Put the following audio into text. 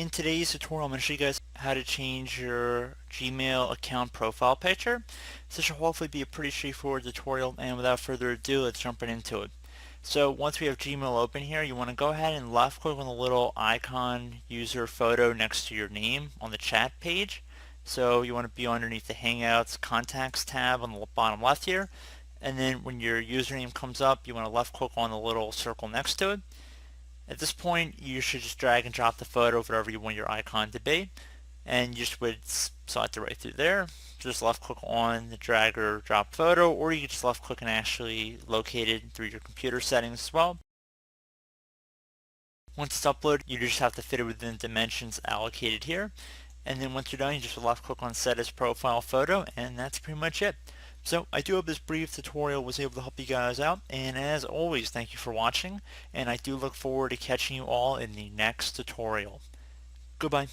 In today's tutorial, I'm going to show you guys how to change your Gmail account profile picture. This should hopefully be a pretty straightforward tutorial, and without further ado, let's jump right into it. So once we have Gmail open here, you want to go ahead and left click on the little icon user photo next to your name on the chat page. So you want to be underneath the Hangouts Contacts tab on the bottom left here. And then when your username comes up, you want to left click on the little circle next to it. At this point, you should just drag and drop the photo of whatever you want your icon to be, and you just would select it right through there. Just left click on the drag or drop photo, or you can just left click and actually locate it through your computer settings as well. Once it's uploaded, you just have to fit it within the dimensions allocated here. And then once you're done, you just left click on set as profile photo, and that's pretty much it. So I do hope this brief tutorial was able to help you guys out, and as always, thank you for watching, and I do look forward to catching you all in the next tutorial. Goodbye.